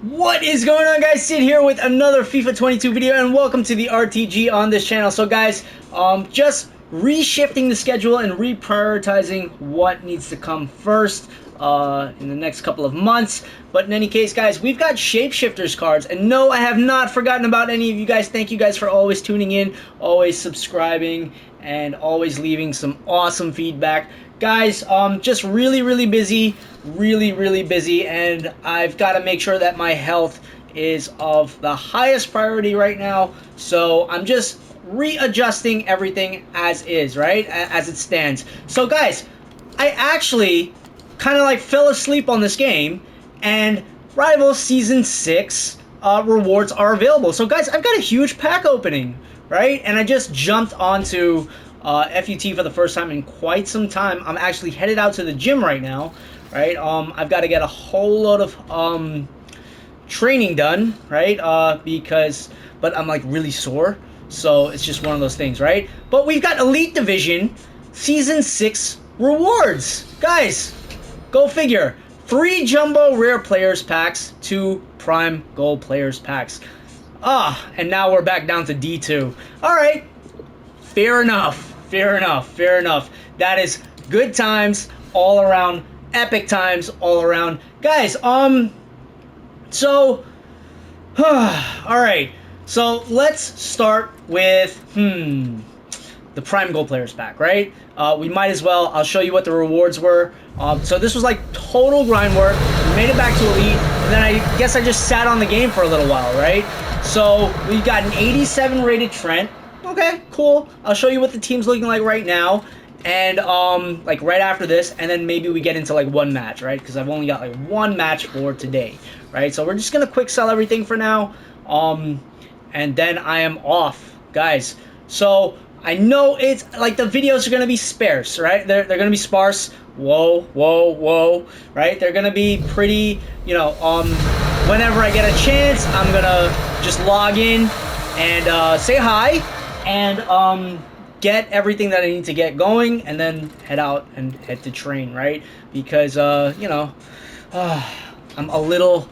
What is going on, guys? Sid here with another FIFA 22 video, and welcome to the RTG on this channel. So guys, just reshifting the schedule and reprioritizing what needs to come first in the next couple of months. But in any case, guys, we've got Shapeshifters cards, and no, I have not forgotten about any of you guys. Thank you guys for always tuning in, always subscribing, and always leaving some awesome feedback. Guys, just really busy, really busy, and I've got to make sure that my health is of the highest priority right now. So I'm just readjusting everything as is, right, as it stands. So guys, I actually kind of like fell asleep on this game, and Rival Season 6 rewards are available. So guys, I've got a huge pack opening, right, and I just jumped onto FUT for the first time in quite some time. I'm actually headed out to the gym right now, right? I've got to get a whole lot of training done, right? But I'm like really sore, so it's just one of those things, right? But we've got Elite Division Season 6 rewards, guys. Go figure. 3 Jumbo Rare Players Packs, 2 Prime Gold Players Packs. And now we're back down to D2. All right. Fair enough. That is good times all around, epic times all around. Guys, so, alright, so let's start with, the Prime Gold Players Pack, right? We might as well, I'll show you what the rewards were. So this was like total grind work. We made it back to Elite, and then I guess I just sat on the game for a little while, right? So we got an 87 rated Trent. Okay, cool. I'll show you what the team's looking like right now, and like right after this, and then maybe we get into like one match, right? Because I've only got like one match for today, right? So we're just gonna quick sell everything for now, and then I am off, guys. So I know it's like the videos are gonna be sparse, right? They're gonna be sparse. Whoa, right? They're gonna be pretty, you know. Whenever I get a chance, I'm gonna just log in and say hi. And get everything that I need to get going, and then head out and head to train, right? Because you know, I'm a little,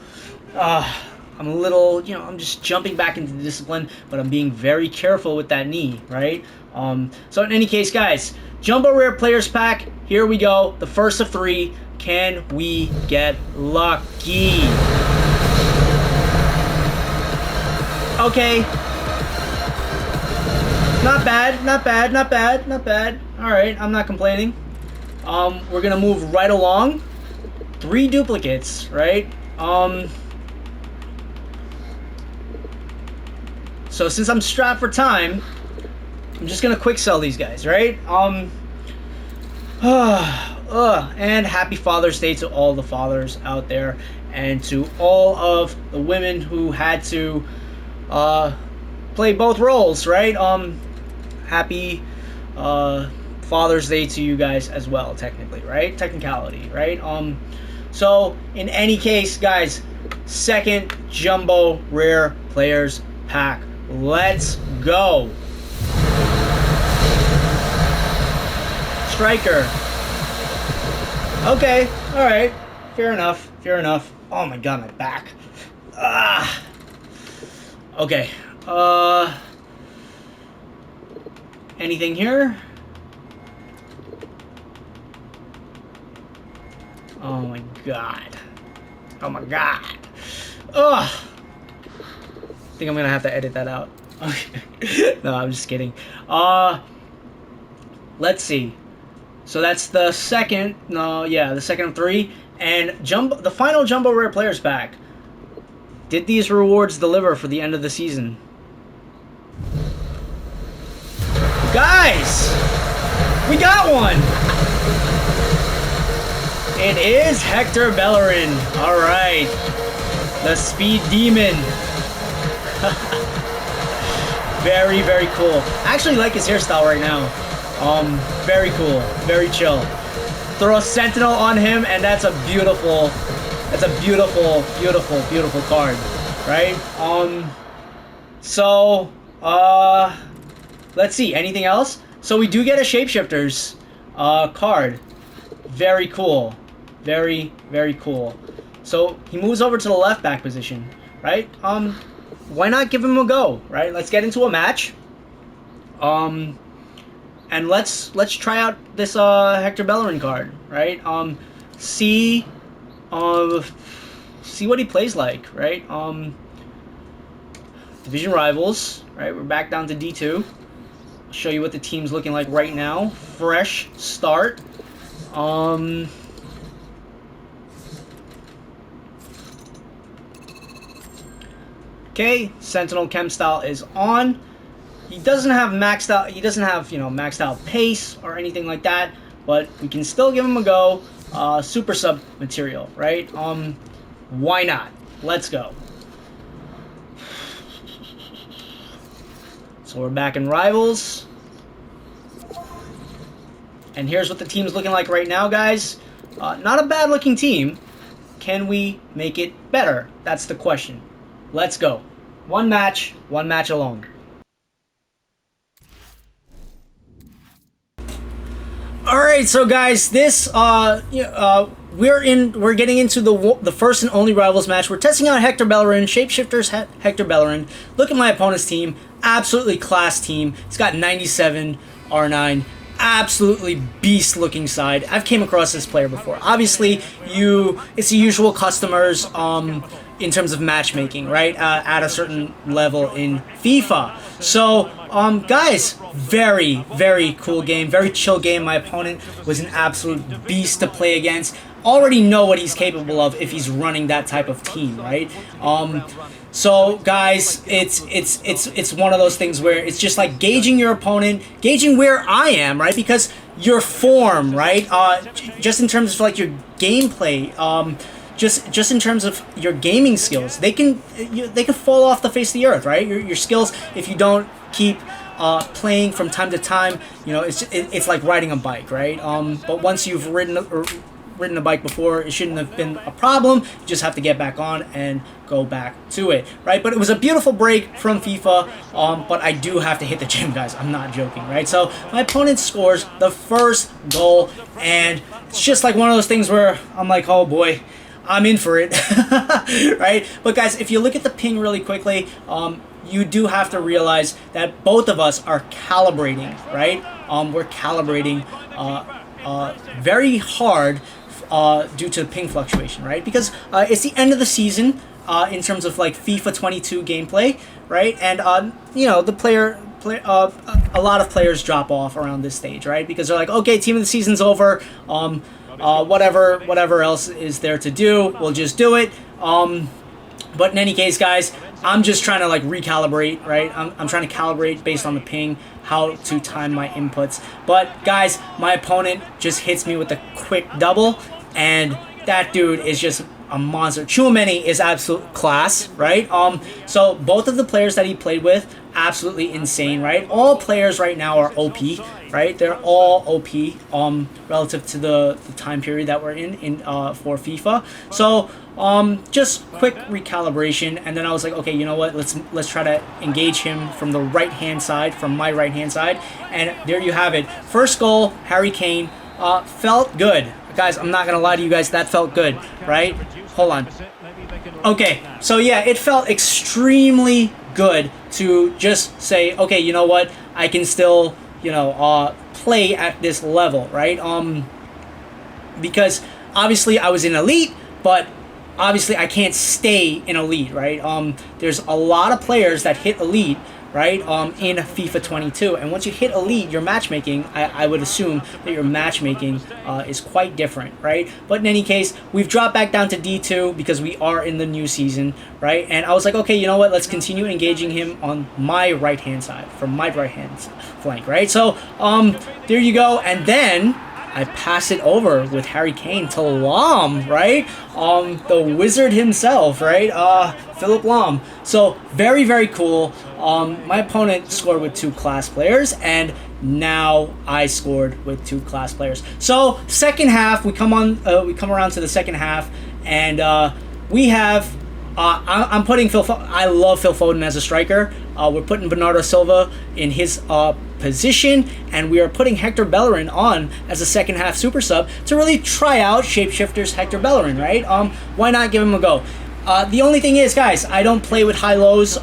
you know, I'm just jumping back into the discipline, but I'm being very careful with that knee, right? So in any case, guys, Jumbo Rare Players Pack, here we go. The first of 3. Can we get lucky? Okay. Not bad. Alright, I'm not complaining. We're gonna move right along. 3 duplicates, right? So since I'm strapped for time, I'm just gonna quick sell these guys, right? And happy Father's Day to all the fathers out there, and to all of the women who had to play both roles, right? Happy Father's Day to you guys as well, technically, right? Technicality, right? So in any case, guys, second Jumbo Rare Players Pack. Let's go. Striker. Okay, alright. Fair enough. Oh my god, my back. Okay. Anything here? Oh my god. Ugh. I think I'm gonna have to edit that out. Okay. No, I'm just kidding. Let's see. So that's the second. No, yeah, the second of 3. And the final Jumbo Rare Players Pack. Did these rewards deliver for the end of the season? Guys, we got one. It is Hector Bellerin. All right, the Speed Demon. Very cool. I actually like his hairstyle right now. Very cool, very chill. Throw a Sentinel on him, and that's a beautiful card, right? So let's see, anything else? So we do get a Shapeshifters card. Very cool. Very cool. So he moves over to the left back position, right? Why not give him a go, right? Let's get into a match. And let's try out this Hector Bellerin card, right? See what he plays like, right? Division rivals, right? We're back down to D2. I'll show you what the team's looking like right now. Fresh start. Okay, Sentinel Chem style is on. He doesn't have maxed out. He doesn't have, you know, maxed out pace or anything like that. But we can still give him a go. Super sub material, right? Why not? Let's go. So we're back in rivals. And here's what the team's looking like right now, guys. Not a bad looking team. Can we make it better? That's the question. Let's go. One match alone. All right, so guys, this we're getting into the first and only rivals match. We're testing out Hector Bellerin, Shapeshifters Hector Bellerin. Look at my opponent's team, absolutely class team. It's got 97 R9, absolutely beast looking side. I've came across this player before. Obviously, it's the usual customers in terms of matchmaking, right? At a certain level in FIFA. So, guys, very, very cool game, very chill game. My opponent was an absolute beast to play against. Already know what he's capable of if he's running that type of team, right? So, guys, it's one of those things where it's just like gauging your opponent, gauging where I am, right? Because your form, right? Just in terms of like your gameplay, just in terms of your gaming skills, they can fall off the face of the earth, right? Your skills, if you don't keep playing from time to time, you know, it's like riding a bike, right? But once you've ridden a bike before, it shouldn't have been a problem. You just have to get back on and go back to it, right? But it was a beautiful break from FIFA, but I do have to hit the gym, guys. I'm not joking, right? So my opponent scores the first goal, and it's just like one of those things where I'm like, oh boy, I'm in for it, right? But guys, if you look at the ping really quickly, you do have to realize that both of us are calibrating, right? We're calibrating very hard due to ping fluctuation, right? Because it's the end of the season in terms of like FIFA 22 gameplay, right? And you know, a lot of players drop off around this stage, right? Because they're like, okay, team of the season's over. Whatever else is there to do, we'll just do it. But in any case, guys, I'm just trying to like recalibrate, right? I'm trying to calibrate based on the ping, how to time my inputs. But guys, my opponent just hits me with a quick double, and that dude is just a monster. Chiellini is absolute class, right? So both of the players that he played with, absolutely insane, right? All players right now are OP, right? They're all OP relative to the time period that we're in for FIFA. So just quick recalibration, and then I was like, okay, you know what? Let's try to engage him from the right hand side, from my right hand side, and there you have it. First goal, Harry Kane. Felt good, guys. I'm not gonna lie to you guys. That felt good, right? Hold on. Okay, so yeah, it felt extremely good to just say, okay, you know what? I can still, you know, play at this level, right? Because obviously I was in elite, but obviously I can't stay in elite, right? There's a lot of players that hit elite, right, in FIFA 22, and once you hit elite, your matchmaking, I would assume that your matchmaking is quite different, right? But in any case, we've dropped back down to D2 because we are in the new season, right? And I was like, okay, you know what? Let's continue engaging him on my right-hand side, from my right-hand flank, right? So, there you go, and then I pass it over with Harry Kane to Lam, right? The wizard himself, right? Philip Lam. So very, very cool. My opponent scored with 2 class players, and now I scored with 2 class players. So second half, we come around to the second half, and we have. I'm putting Phil. I love Phil Foden as a striker, We're putting Bernardo Silva in his position, and we are putting Hector Bellerin on as a second half super sub to really try out Shapeshifters Hector Bellerin, right? Why not give him a go? The only thing is, guys, I don't play with high-lows.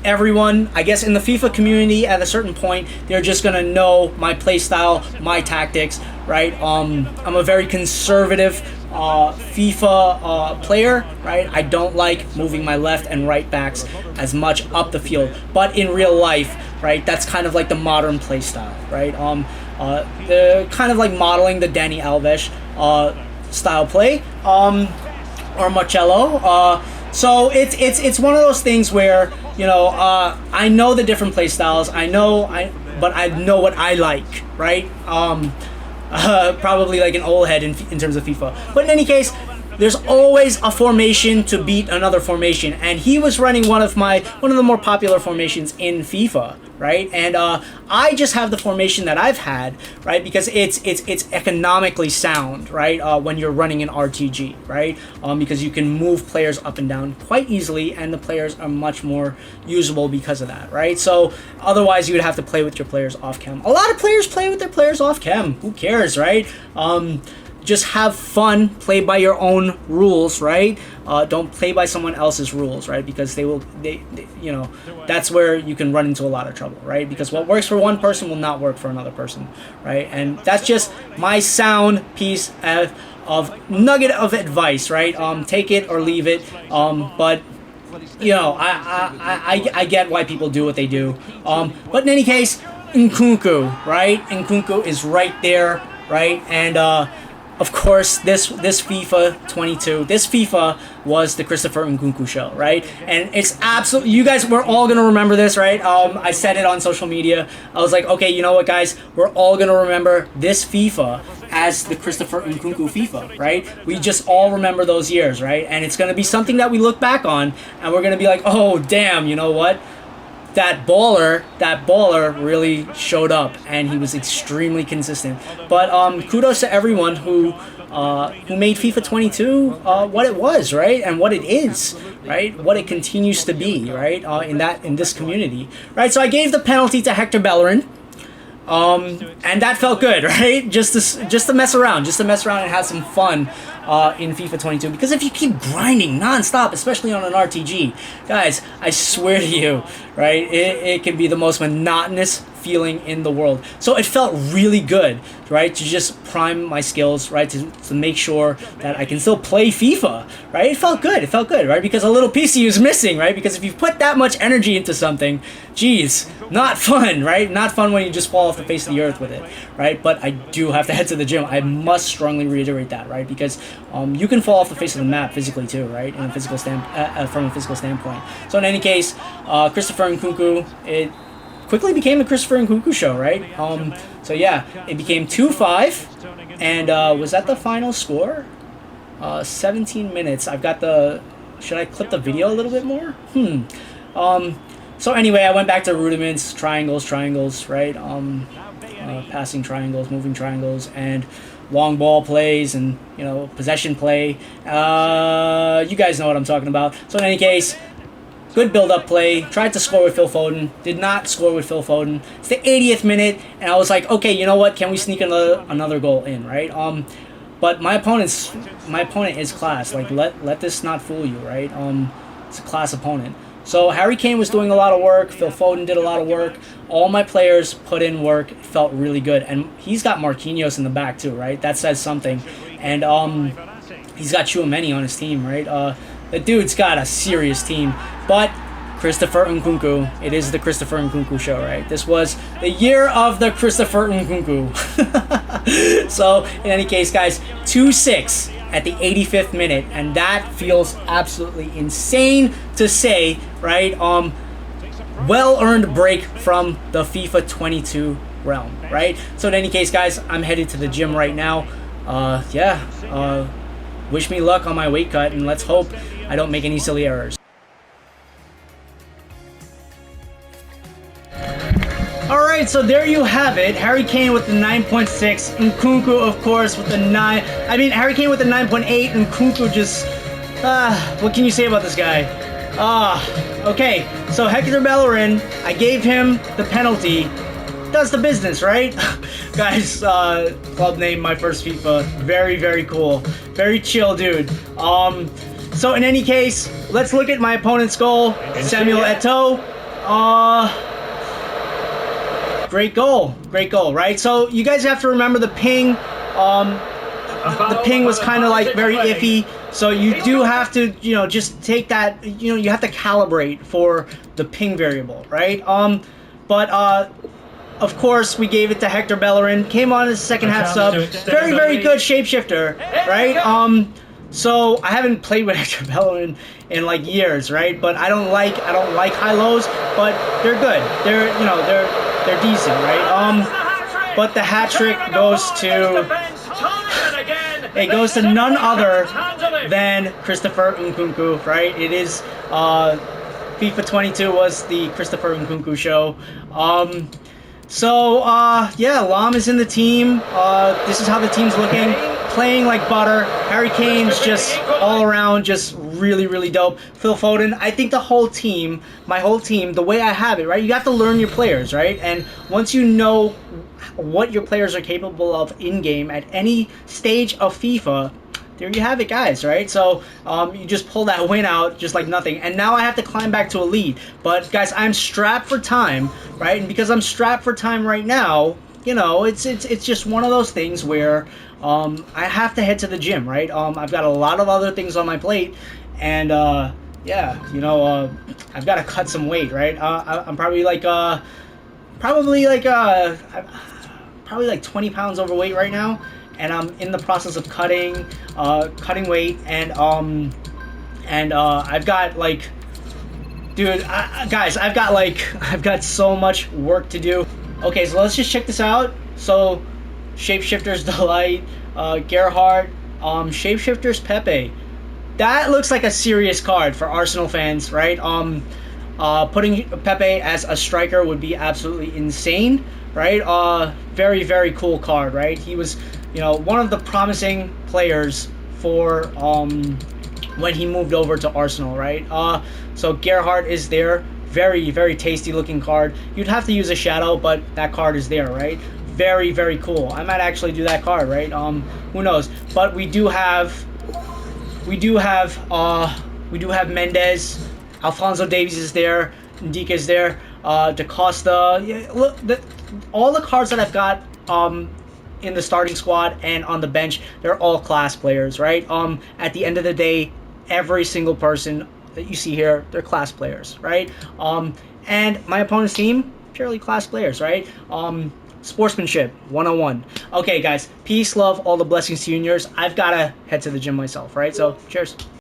Everyone, I guess in the FIFA community, at a certain point, they're just going to know my playstyle, my tactics, right? I'm a very conservative FIFA player, right? I don't like moving my left and right backs as much up the field. But in real life, right, that's kind of like the modern playstyle, right? The kind of like modeling the Dani Alves style play. Or Marcello. So it's one of those things where, you know, I know the different play styles. But I know what I like, right? Probably like an old head in terms of FIFA. But in any case, there's always a formation to beat another formation, and he was running one of the more popular formations in FIFA, right? And I just have the formation that I've had, right? Because it's economically sound, right? When you're running an RTG, right? Because you can move players up and down quite easily, and the players are much more usable because of that, right? So otherwise, you would have to play with your players off chem. A lot of players play with their players off chem. Who cares, right? Just have fun, play by your own rules, right? Don't play by someone else's rules, right? Because they you know, that's where you can run into a lot of trouble, right? Because what works for one person will not work for another person, right? And that's just my sound piece of nugget of advice, right? Take it or leave it, but you know, I get why people do what they do. But in any case, Nkunku, right? Nkunku is right there, right? And of course, this FIFA 22, this FIFA was the Christopher Nkunku show, right? And it's absolutely, you guys, we're all going to remember this, right? I said it on social media. I was like, okay, you know what, guys? We're all going to remember this FIFA as the Christopher Nkunku FIFA, right? We just all remember those years, right? And it's going to be something that we look back on, and we're going to be like, oh, damn, you know what? That baller really showed up, and he was extremely consistent. But kudos to everyone who made FIFA 22 what it was, right, and what it is, right, what it continues to be, right, in this community, right. So I gave the penalty to Hector Bellerin. And that felt good, right? Just to mess around, and have some fun in FIFA 22. Because if you keep grinding nonstop, especially on an RTG, guys, I swear to you, right? It can be the most monotonous feeling in the world. So it felt really good, right? To just prime my skills, right? To make sure that I can still play FIFA, right? It felt good, right? Because a little PC is missing, right? Because if you put that much energy into something, geez, not fun, right? Not fun when you just fall off the face of the earth with it, right? But I do have to head to the gym. I must strongly reiterate that, right? Because you can fall off the face of the map physically too, right? In a physical from a physical standpoint. So in any case, Christopher Nkunku, it quickly became the Christopher Nkunku show, right? So yeah, it became 2-5, and was that the final score? 17 minutes. I've got the. Should I clip the video a little bit more? So anyway, I went back to rudiments, triangles, right? Passing triangles, moving triangles, and long ball plays, and you know, possession play. You guys know what I'm talking about. So in any case, good build-up play. Tried to score with Phil Foden. Did not score with Phil Foden. It's the 80th minute, and I was like, okay, you know what? Can we sneak another goal in, right? But my opponent is class. Like, let this not fool you, right? It's a class opponent. So Harry Kane was doing a lot of work. Phil Foden did a lot of work. All my players put in work. It felt really good. And he's got Marquinhos in the back too, right? That says something. And he's got Chouameni on his team, right? The dude's got a serious team. But Christopher Nkunku, it is the Christopher Nkunku show, right? This was the year of the Christopher Nkunku. So in any case, guys, 2-6 at the 85th minute, and that feels absolutely insane to say, right? Well-earned break from the FIFA 22 realm, right? So in any case, guys, I'm headed to the gym right now. Wish me luck on my weight cut, and let's hope I don't make any silly errors. Alright, so there you have it. Harry Kane with the 9.6. Nkunku, of course, with the 9. I mean, Harry Kane with the 9.8. Nkunku just... what can you say about this guy? Okay, so Hector Bellerin, I gave him the penalty. Does the business, right? Guys, club name, my first FIFA. Very, very cool. Very chill, dude. So in any case, let's look at my opponent's goal. Samuel Eto'o. Great goal, right? So you guys have to remember the ping. The ping was kind of like very iffy, so you do have to, you know, just take that, you know, you have to calibrate for the ping variable, right? Of course, we gave it to Hector Bellerin. Came on as a second half sub. Very, very good shapeshifter, right? So I haven't played with Hector Bellerin in like years, right? But I don't like high lows, but they're good. They're, you know, they're decent, right? But the hat trick goes to none other than Christopher Nkunku, right? It is FIFA 22 was the Christopher Nkunku show. Yeah, Lam is in the team. This is how the team's looking. Playing like butter. Harry Kane's just all around, just really, really dope. Phil Foden. I think the whole team, my whole team, the way I have it, right? You have to learn your players, right? And once you know what your players are capable of in-game at any stage of FIFA, there you have it, guys, right? So you just pull that win out just like nothing. And now I have to climb back to a lead. But, guys, I'm strapped for time, right? And because I'm strapped for time right now, you know, it's just one of those things where I have to head to the gym, right? I've got a lot of other things on my plate. And, yeah, you know, I've got to cut some weight, right? I'm probably like 20 pounds overweight right now. And I'm in the process of cutting weight, and I've got like, dude, guys, I've got so much work to do. Okay, so let's just check this out. So, Shapeshifters Delight, Gerhardt, Shapeshifters Pepe. That looks like a serious card for Arsenal fans, right? Putting Pepe as a striker would be absolutely insane, right? Very, very cool card, right? He was, you know, one of the promising players for when he moved over to Arsenal, right? So Gerhardt is there. Very, very tasty looking card. You'd have to use a shadow, but that card is there, right? Very, very cool. I might actually do that card, right? Who knows? But we do have Mendes. Alphonso Davies is there. Ndika is there. Da Costa. Yeah, look, all the cards that I've got in the starting squad and on the bench, they're all class players, right? At the end of the day, every single person that you see here, they're class players, right? And my opponent's team, purely class players, right? Sportsmanship 101. Okay, guys, peace, love, all the blessings to you and yours. I've got to head to the gym myself, right? So, cheers.